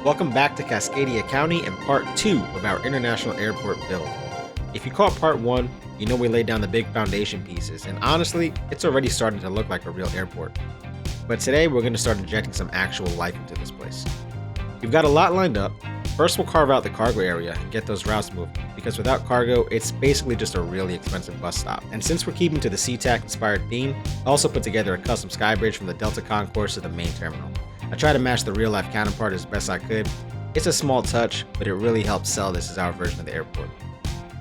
Welcome back to Cascadia County and part 2 of our international airport build. If you caught part 1, you know we laid down the big foundation pieces, and honestly, it's already starting to look like a real airport. But today we're going to start injecting some actual life into this place. We've got a lot lined up. First we'll carve out the cargo area and get those routes moving, because without cargo, it's basically just a really expensive bus stop. And since we're keeping to the SeaTac-inspired theme, I also put together a custom Skybridge from the Delta concourse to the main terminal. I tried to match the real-life counterpart as best I could. It's a small touch, but it really helps sell this as our version of the airport.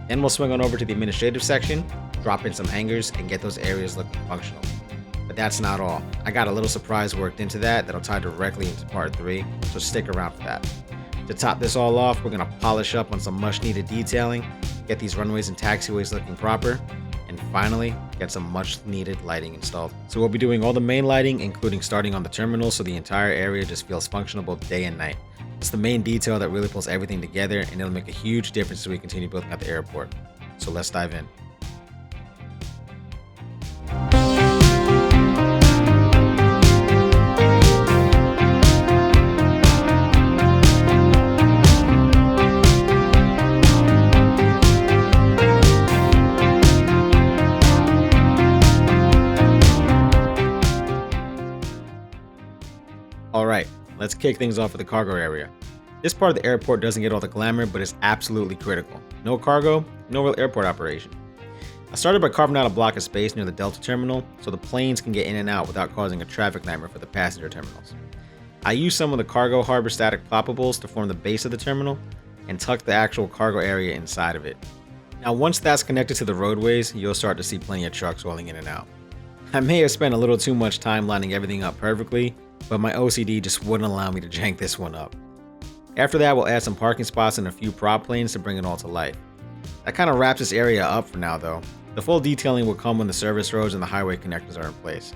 Then we'll swing on over to the administrative section, drop in some hangars, and get those areas looking functional. But that's not all. I got a little surprise worked into that'll tie directly into part 3, so stick around for that. To top this all off, we're going to polish up on some much-needed detailing, get these runways and taxiways looking proper, and finally, get some much-needed lighting installed. So we'll be doing all the main lighting, including starting on the terminal, so the entire area just feels functional both day and night. It's the main detail that really pulls everything together, and it'll make a huge difference as we continue building out the airport. So let's dive in. Alright, let's kick things off with the cargo area. This part of the airport doesn't get all the glamour, but it's absolutely critical. No cargo, no real airport operation. I started by carving out a block of space near the Delta terminal so the planes can get in and out without causing a traffic nightmare for the passenger terminals. I used some of the cargo harbor static ploppables to form the base of the terminal and tucked the actual cargo area inside of it. Now once that's connected to the roadways, you'll start to see plenty of trucks rolling in and out. I may have spent a little too much time lining everything up perfectly, but my OCD just wouldn't allow me to jank this one up. After that, we'll add some parking spots and a few prop planes to bring it all to life. That kind of wraps this area up for now though. The full detailing will come when the service roads and the highway connectors are in place.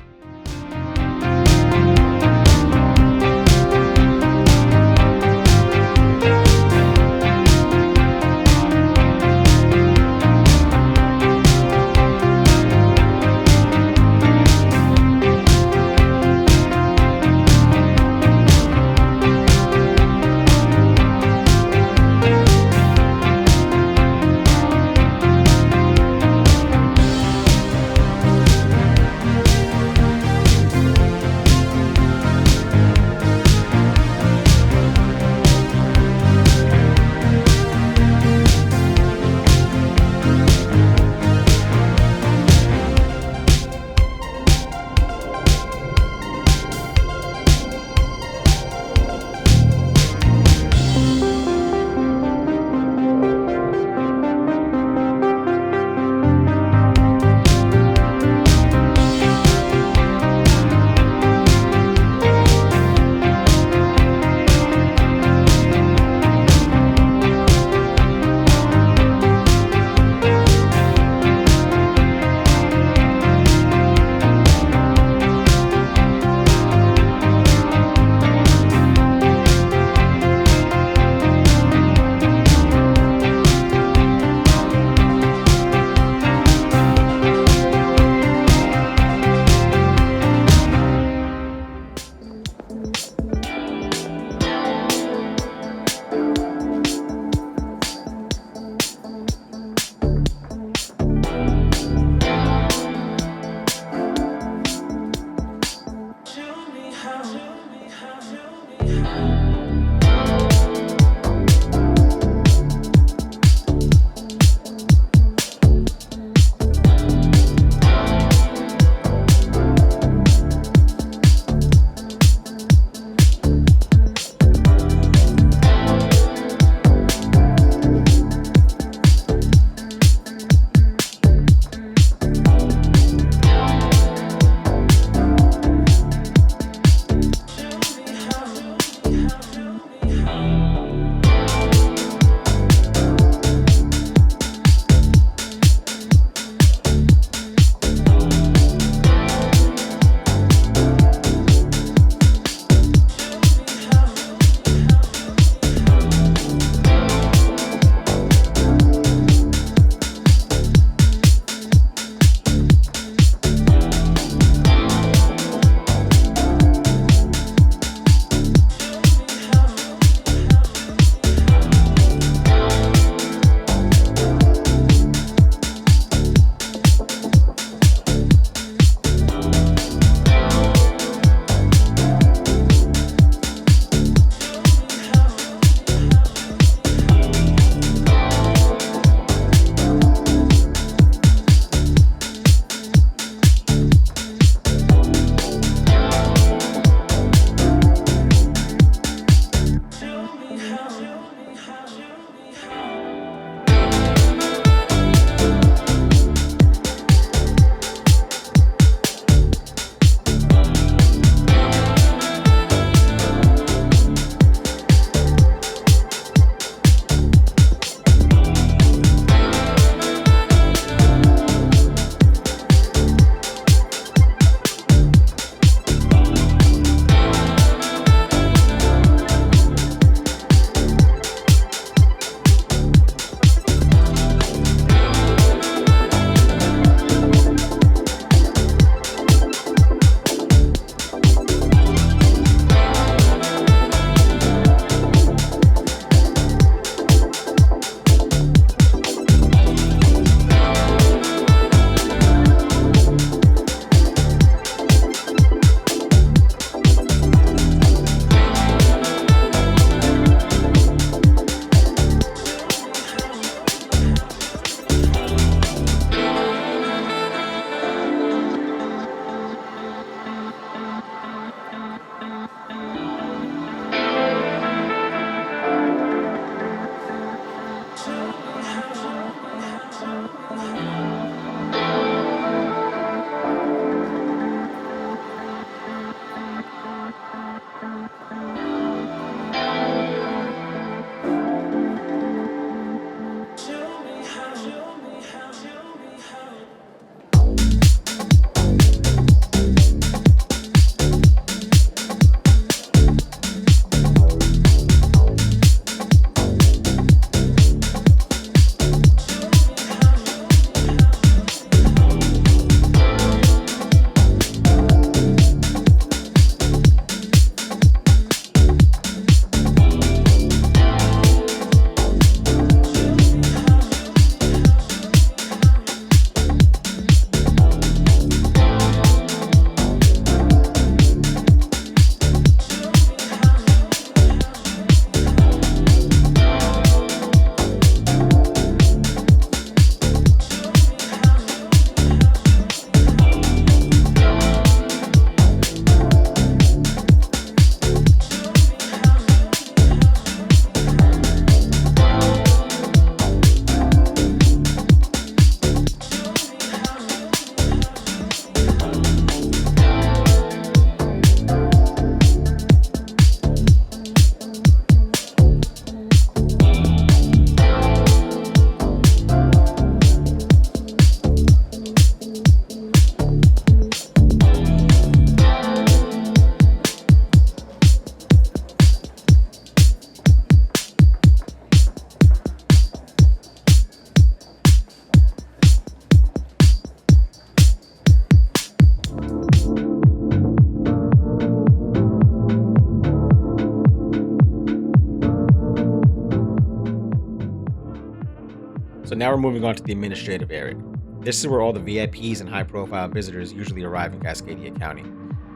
So now we're moving on to the administrative area. This is where all the VIPs and high-profile visitors usually arrive in Cascadia County.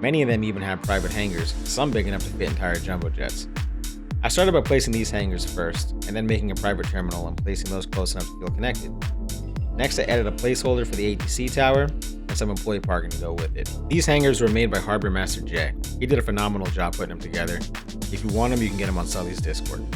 Many of them even have private hangars, some big enough to fit entire jumbo jets. I started by placing these hangars first, and then making a private terminal and placing those close enough to feel connected. Next, I added a placeholder for the ATC tower and some employee parking to go with it. These hangars were made by Harbor Master Jay. He did a phenomenal job putting them together. If you want them, you can get them on Sully's Discord.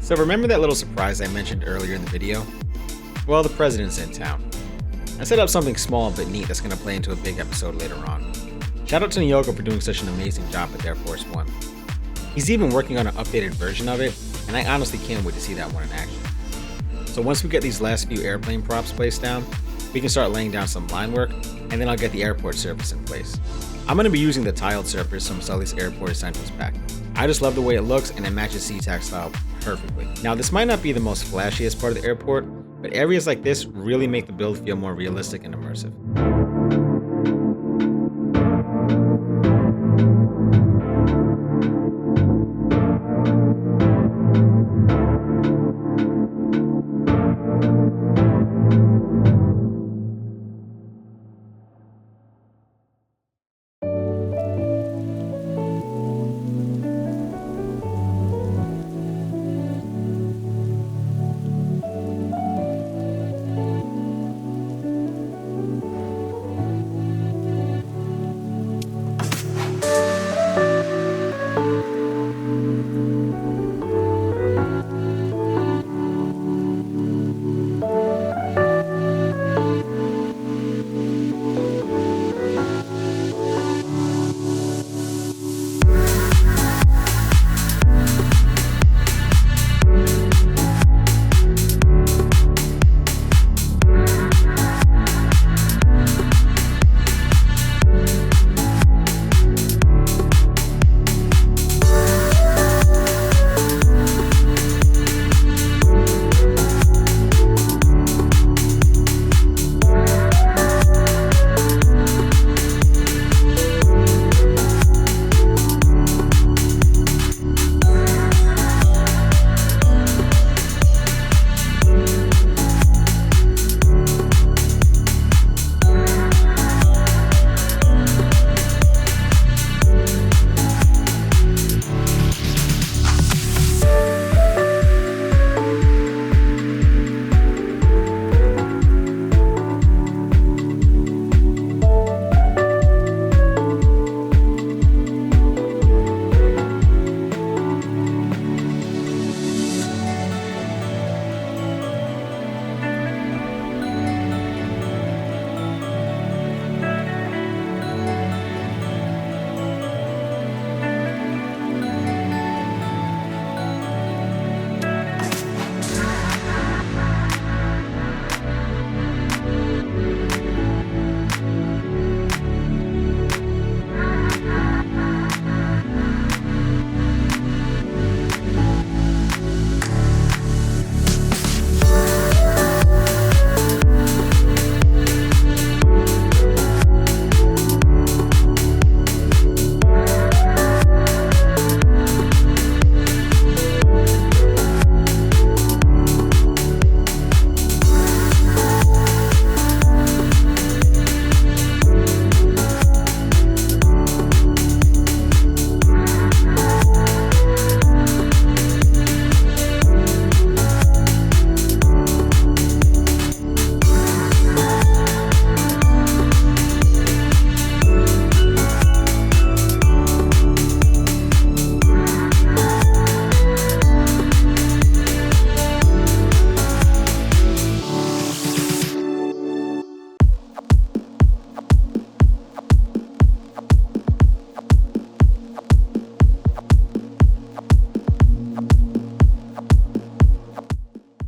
So remember that little surprise I mentioned earlier in the video? Well, the president's in town. I set up something small but neat that's going to play into a big episode later on. Shout out to Nyoko for doing such an amazing job with Air Force One. He's even working on an updated version of it, and I honestly can't wait to see that one in action. So once we get these last few airplane props placed down, we can start laying down some line work, and then I'll get the airport surface in place. I'm going to be using the tiled surface from Sully's Airport Essentials pack. I just love the way it looks and it matches SeaTac-style perfectly. Now this might not be the most flashiest part of the airport, but areas like this really make the build feel more realistic and immersive.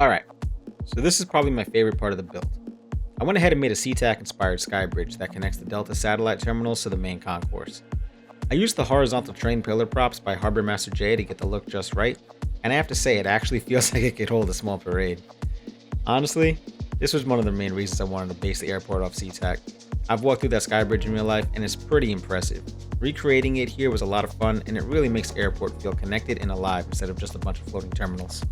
Alright, so this is probably my favorite part of the build. I went ahead and made a SeaTac-inspired Skybridge that connects the Delta satellite terminals to the main concourse. I used the horizontal train pillar props by Harbor Master J to get the look just right, and I have to say it actually feels like it could hold a small parade. Honestly, this was one of the main reasons I wanted to base the airport off SeaTac. I've walked through that Skybridge in real life and it's pretty impressive. Recreating it here was a lot of fun and it really makes the airport feel connected and alive instead of just a bunch of floating terminals.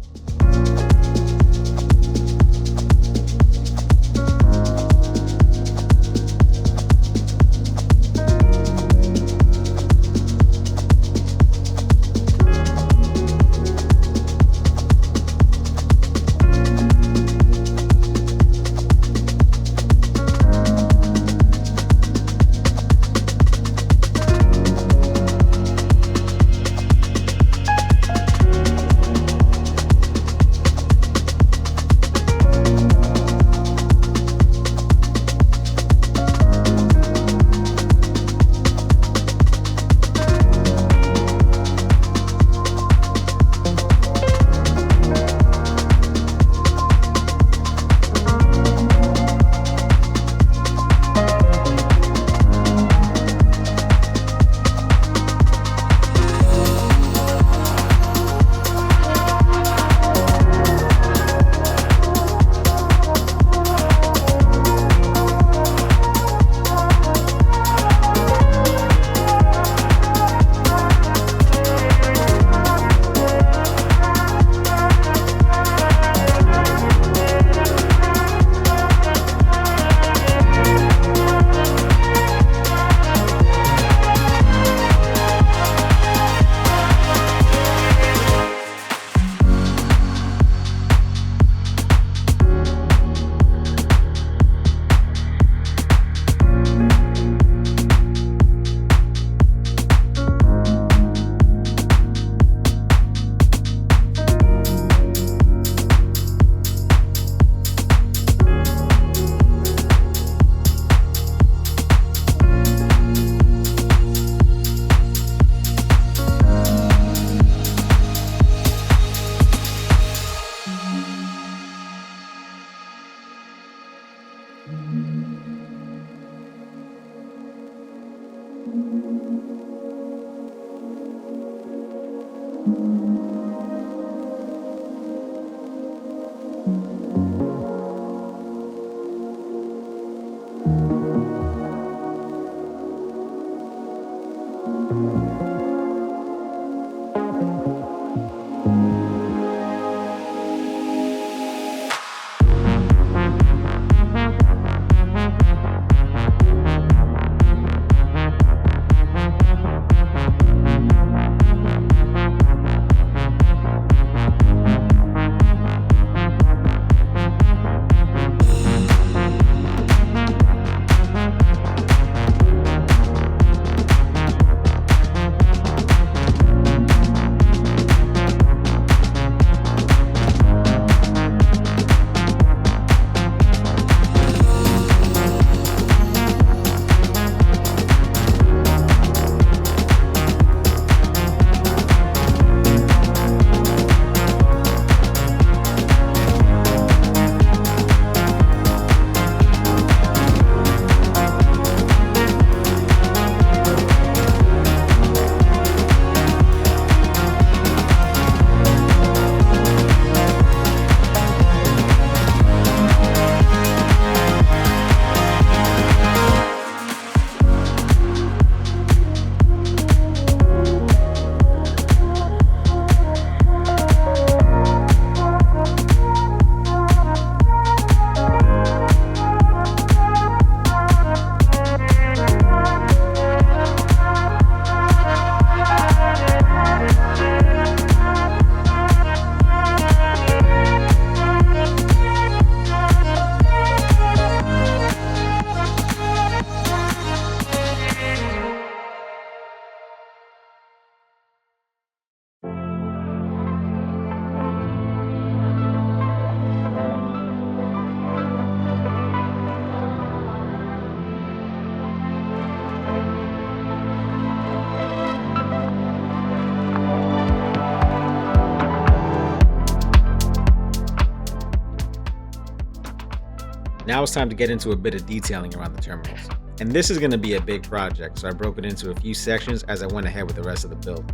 Now it's time to get into a bit of detailing around the terminals. And this is going to be a big project, so I broke it into a few sections as I went ahead with the rest of the build.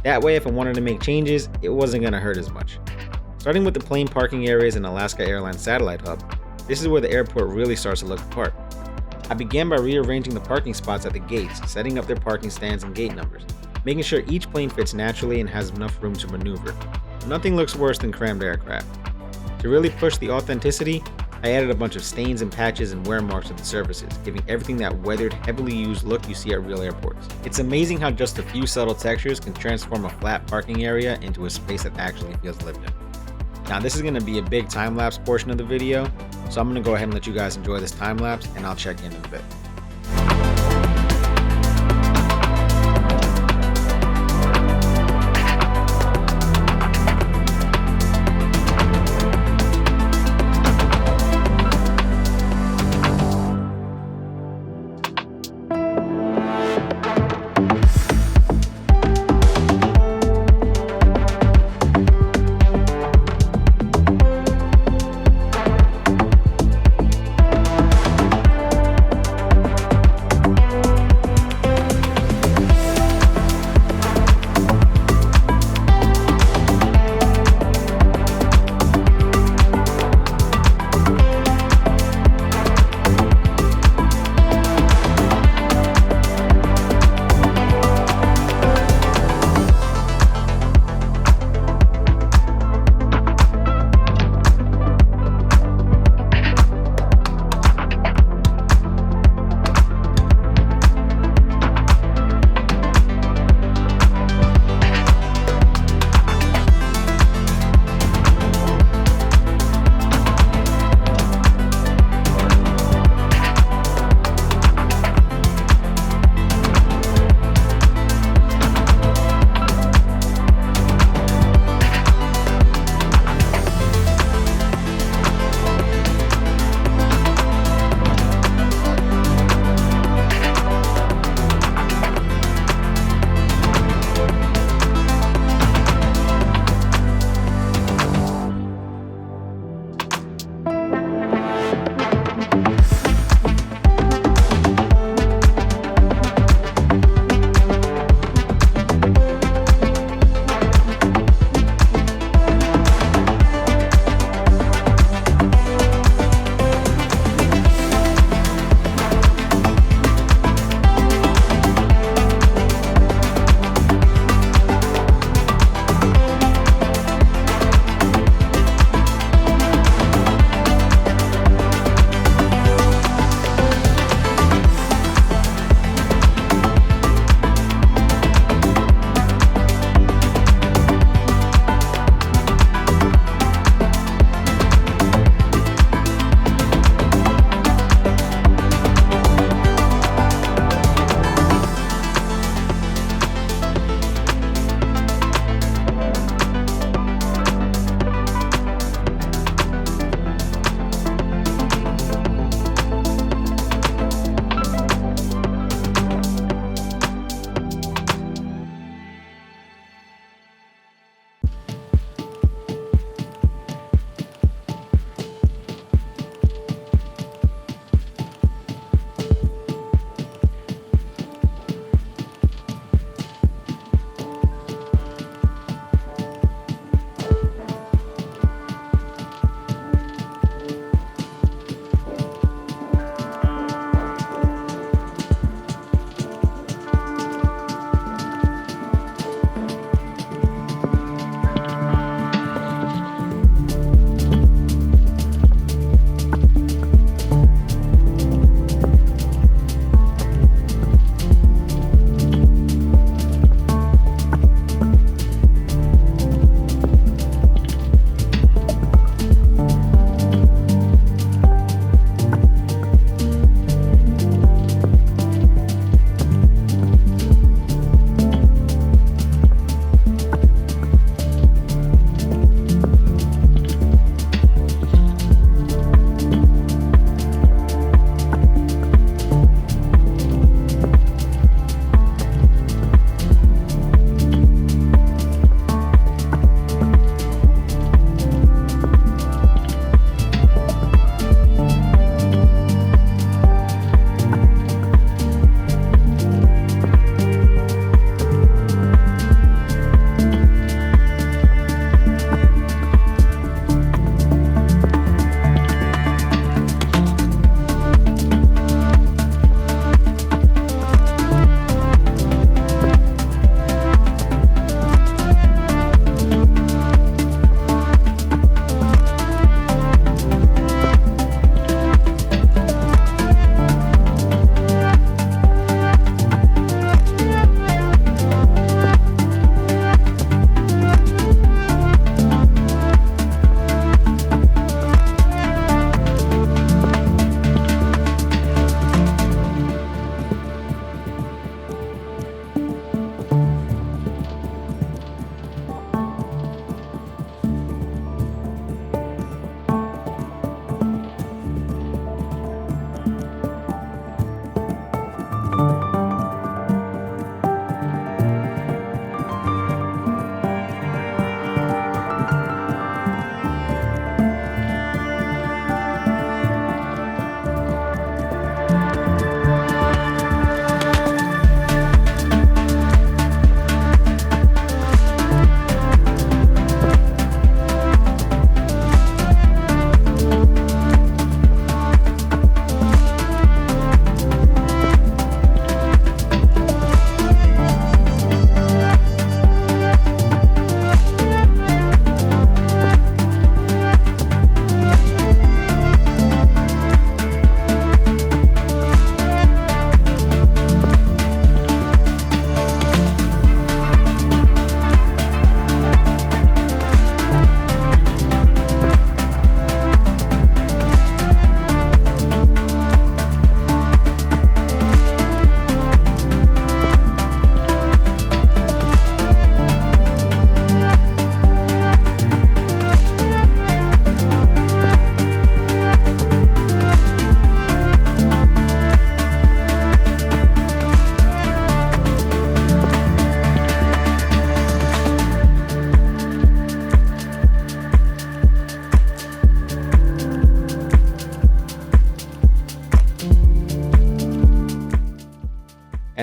That way, if I wanted to make changes, it wasn't going to hurt as much. Starting with the plane parking areas in Alaska Airlines Satellite Hub, this is where the airport really starts to look apart. I began by rearranging the parking spots at the gates, setting up their parking stands and gate numbers, making sure each plane fits naturally and has enough room to maneuver. Nothing looks worse than crammed aircraft. To really push the authenticity, I added a bunch of stains and patches and wear marks to the surfaces, giving everything that weathered, heavily used look you see at real airports. It's amazing how just a few subtle textures can transform a flat parking area into a space that actually feels lived in. Now this is going to be a big time-lapse portion of the video, so I'm going to go ahead and let you guys enjoy this time-lapse and I'll check in a bit.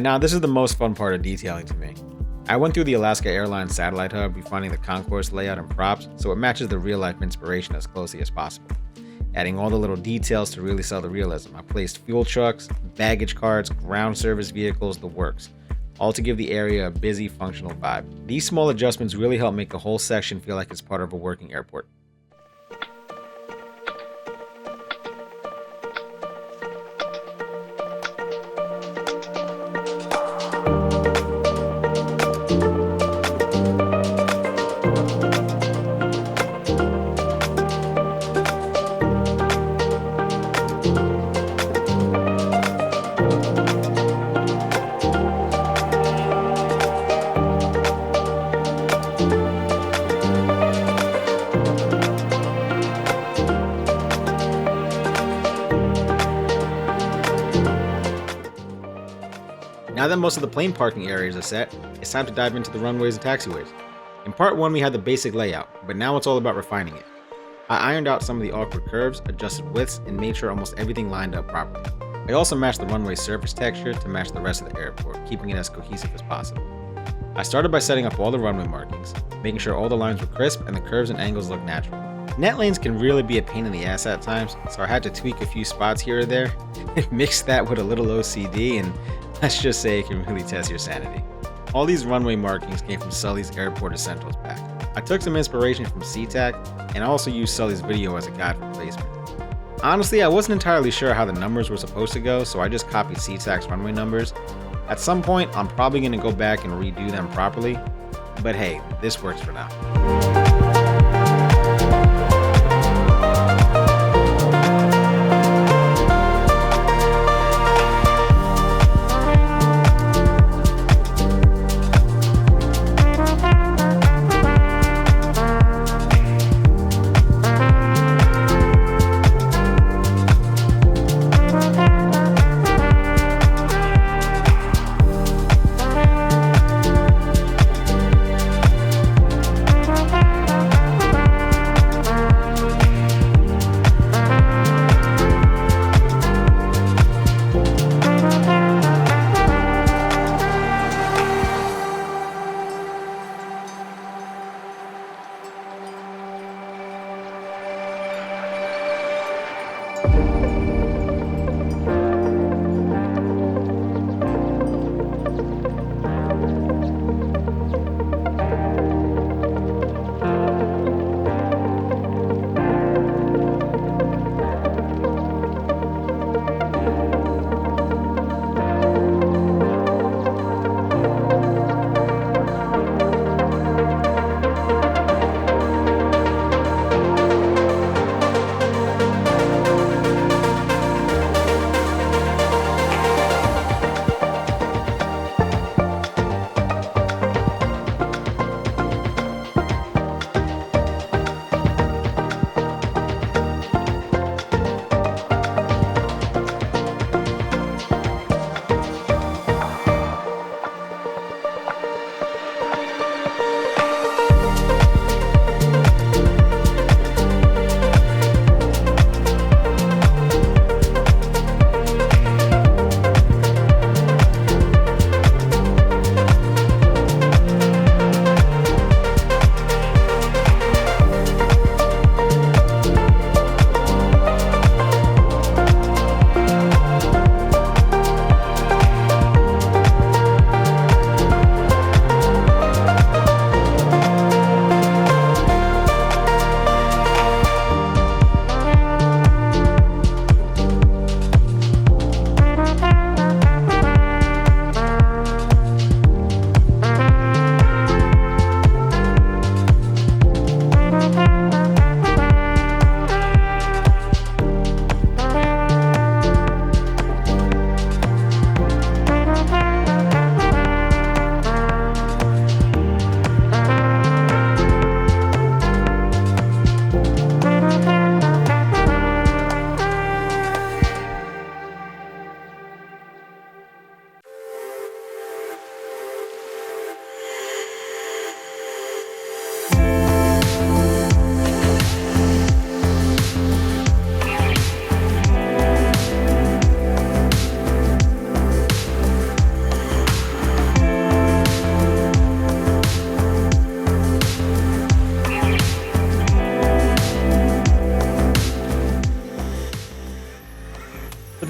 now this is the most fun part of detailing to me. I went through the Alaska Airlines satellite hub refining the concourse layout and props so it matches the real life inspiration as closely as possible. Adding all the little details to really sell the realism. I placed fuel trucks, baggage carts, ground service vehicles, the works, all to give the area a busy, functional vibe. These small adjustments really help make the whole section feel like it's part of a working airport. Now that most of the plane parking areas are set, it's time to dive into the runways and taxiways. In part 1 we had the basic layout, but now it's all about refining it. I ironed out some of the awkward curves, adjusted widths, and made sure almost everything lined up properly. I also matched the runway surface texture to match the rest of the airport, keeping it as cohesive as possible. I started by setting up all the runway markings, making sure all the lines were crisp and the curves and angles looked natural. Netlanes can really be a pain in the ass at times, so I had to tweak a few spots here or there, mix that with a little OCD, and let's just say it can really test your sanity. All these runway markings came from Sully's Airport Essentials pack. I took some inspiration from SeaTac, and I also used Sully's video as a guide for placement. Honestly, I wasn't entirely sure how the numbers were supposed to go, so I just copied SeaTac's runway numbers. At some point, I'm probably going to go back and redo them properly, but hey, this works for now.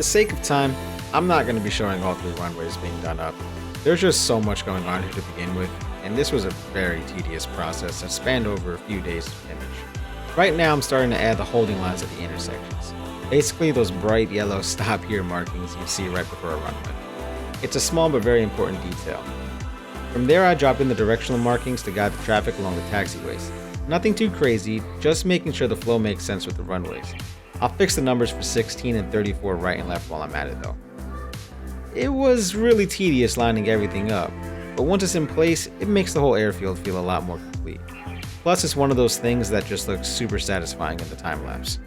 sake of time, I'm not going to be showing all 3 runways being done up. There's just so much going on here to begin with, and this was a very tedious process that spanned over a few days to finish. Right now I'm starting to add the holding lines at the intersections. Basically those bright yellow stop here markings you see right before a runway. It's a small but very important detail. From there I drop in the directional markings to guide the traffic along the taxiways. Nothing too crazy, just making sure the flow makes sense with the runways. I'll fix the numbers for 16 and 34 right and left while I'm at it though. It was really tedious lining everything up, but once it's in place, it makes the whole airfield feel a lot more complete. Plus it's one of those things that just looks super satisfying in the time lapse.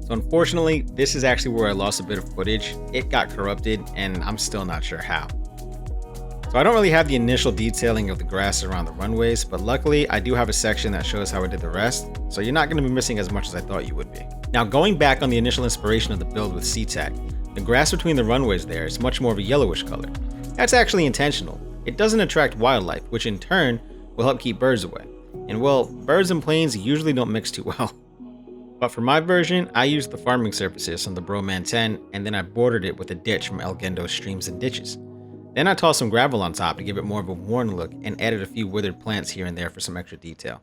So unfortunately, this is actually where I lost a bit of footage. It got corrupted and I'm still not sure how. So I don't really have the initial detailing of the grass around the runways, but luckily I do have a section that shows how I did the rest, so you're not going to be missing as much as I thought you would be. Now going back on the initial inspiration of the build with SeaTac, the grass between the runways there is much more of a yellowish color. That's actually intentional. It doesn't attract wildlife, which in turn will help keep birds away. And well, birds and planes usually don't mix too well. But for my version, I used the farming surfaces on the Broman 10, and then I bordered it with a ditch from El Gendo's streams and ditches. Then I tossed some gravel on top to give it more of a worn look and added a few withered plants here and there for some extra detail.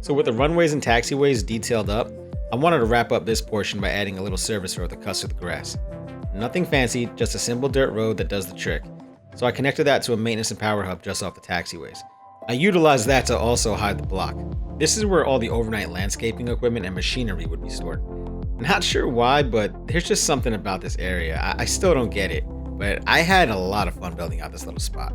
So with the runways and taxiways detailed up, I wanted to wrap up this portion by adding a little service road that cuts through the grass. Nothing fancy, just a simple dirt road that does the trick. So I connected that to a maintenance and power hub just off the taxiways. I utilized that to also hide the block. This is where all the overnight landscaping equipment and machinery would be stored. Not sure why, but there's just something about this area. I still don't get it, but I had a lot of fun building out this little spot.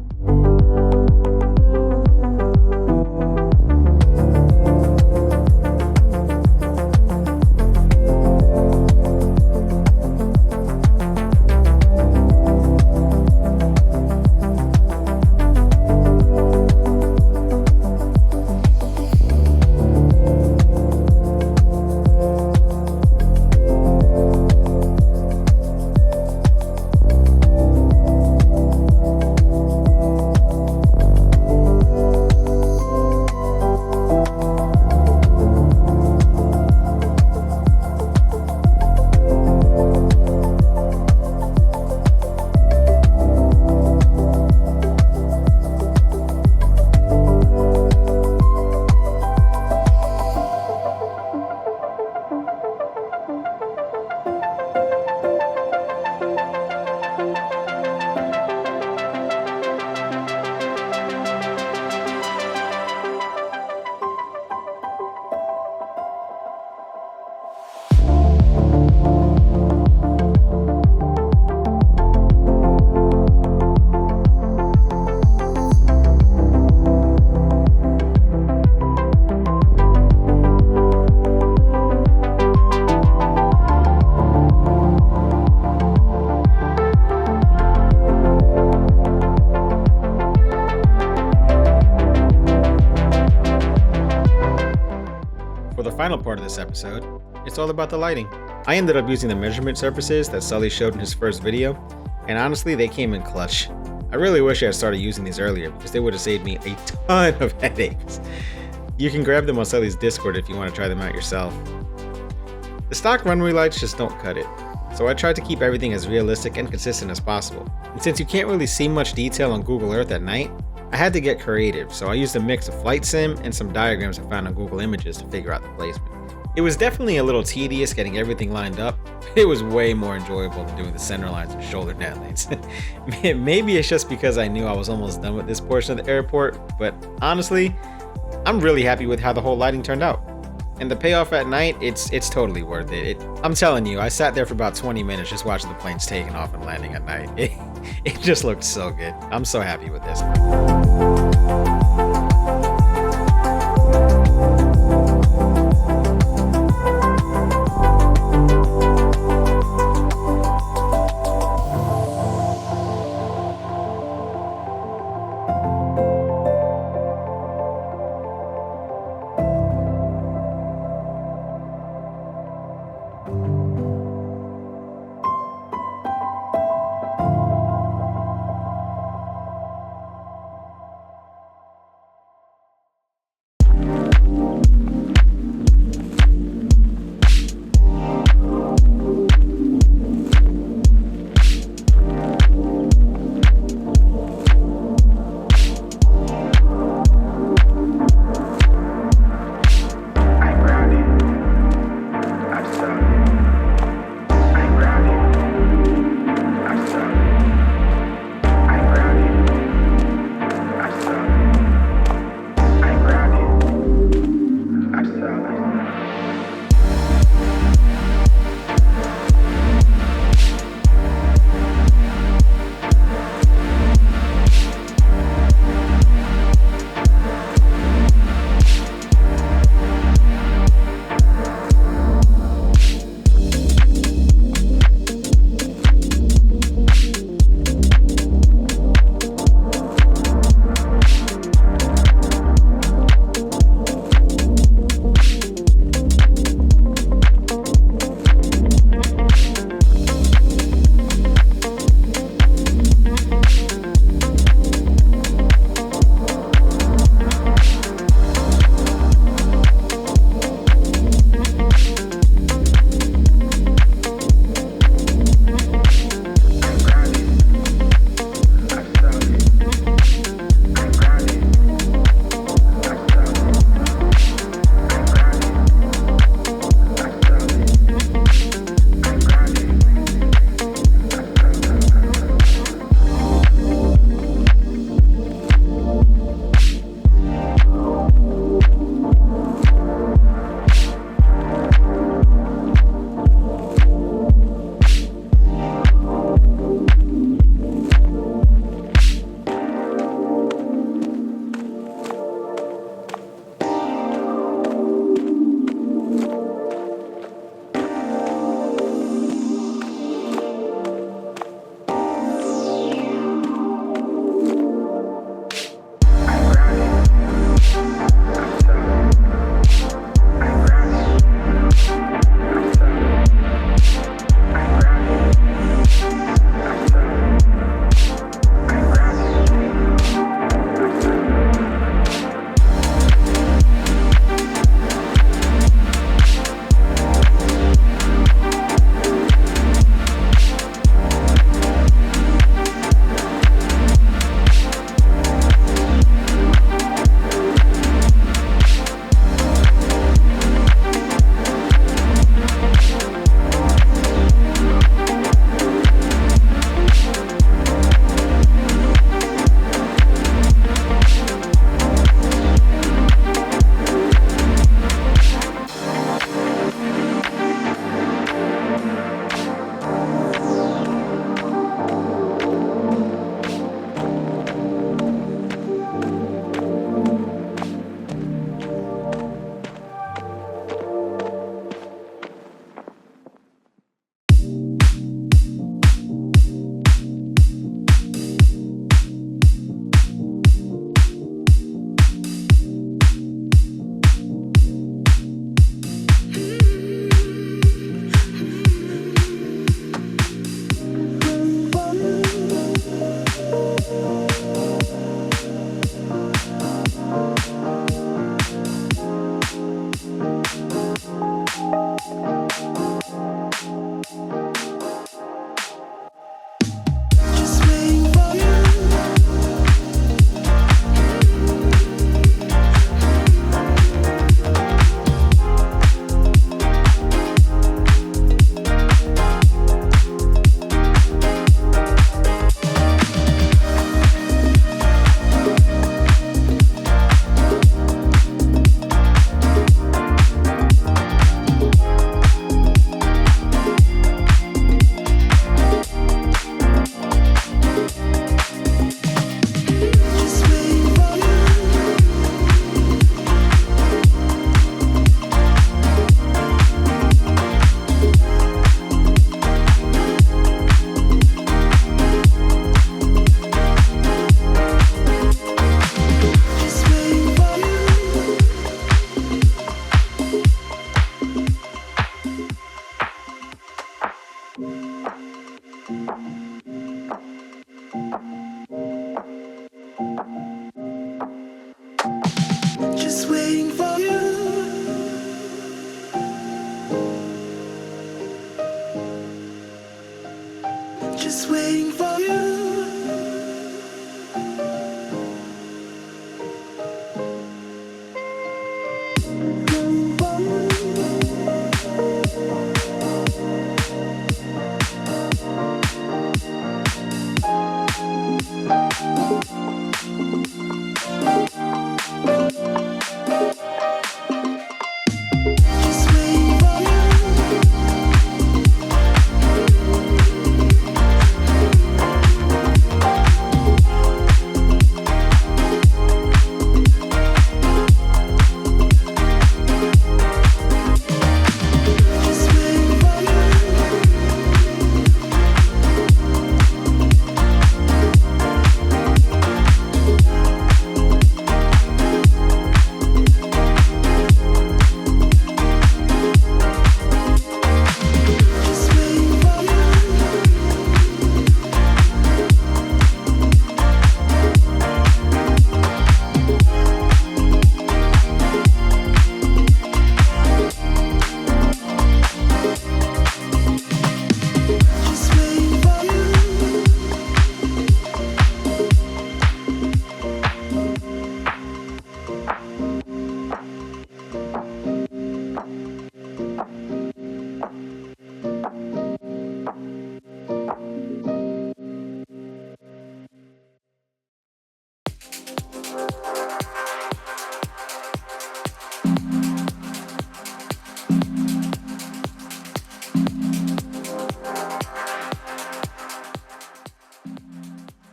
For the final part of this episode, it's all about the lighting. I ended up using the measurement surfaces that Sully showed in his first video, and honestly, they came in clutch. I really wish I had started using these earlier because they would have saved me a ton of headaches. You can grab them on Sully's Discord if you want to try them out yourself. The stock runway lights just don't cut it, so I tried to keep everything as realistic and consistent as possible. And since you can't really see much detail on Google Earth at night, I had to get creative, so I used a mix of flight sim and some diagrams I found on Google Images to figure out the placement. It was definitely a little tedious getting everything lined up, but it was way more enjoyable than doing the center lines and shoulder net lanes. Maybe it's just because I knew I was almost done with this portion of the airport, but honestly, I'm really happy with how the whole lighting turned out. And the payoff at night, it's totally worth it. I'm telling you, I sat there for about 20 minutes just watching the planes taking off and landing at night. It just looked so good. I'm so happy with this. Just waiting for you. Just waiting for you.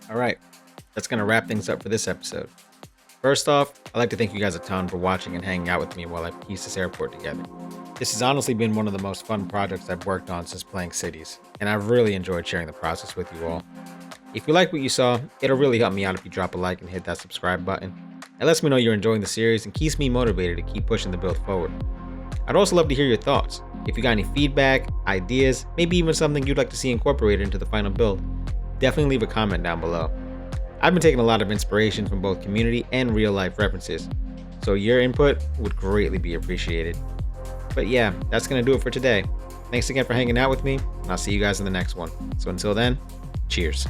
Alright, that's going to wrap things up for this episode. First off, I'd like to thank you guys a ton for watching and hanging out with me while I piece this airport together. This has honestly been one of the most fun projects I've worked on since playing Cities, and I've really enjoyed sharing the process with you all. If you like what you saw, it'll really help me out if you drop a like and hit that subscribe button. It lets me know you're enjoying the series and keeps me motivated to keep pushing the build forward. I'd also love to hear your thoughts. If you got any feedback, ideas, maybe even something you'd like to see incorporated into the final build, definitely leave a comment down below. I've been taking a lot of inspiration from both community and real life references, so your input would greatly be appreciated. But yeah, that's going to do it for today. Thanks again for hanging out with me, and I'll see you guys in the next one. So until then, cheers.